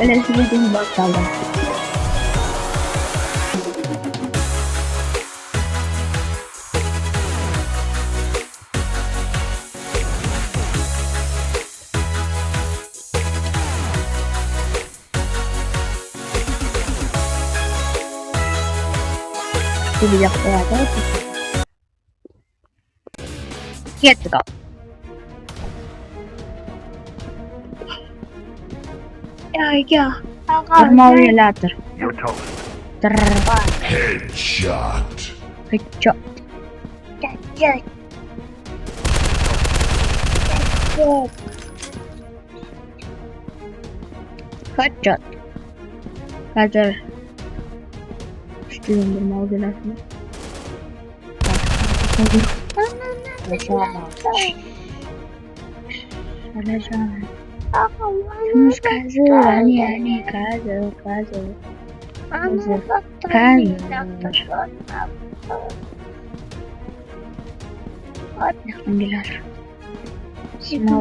Öyle söylediğim bakkaldan. Bir yapmaya da let's go. Ya. Normal later. Headshot. Headshot. Headshot. Hazır. Üstüyorum bir malzemesini. Alacağım. Şunuz kazı, hani kazı. Alhamdulillah. Şimdi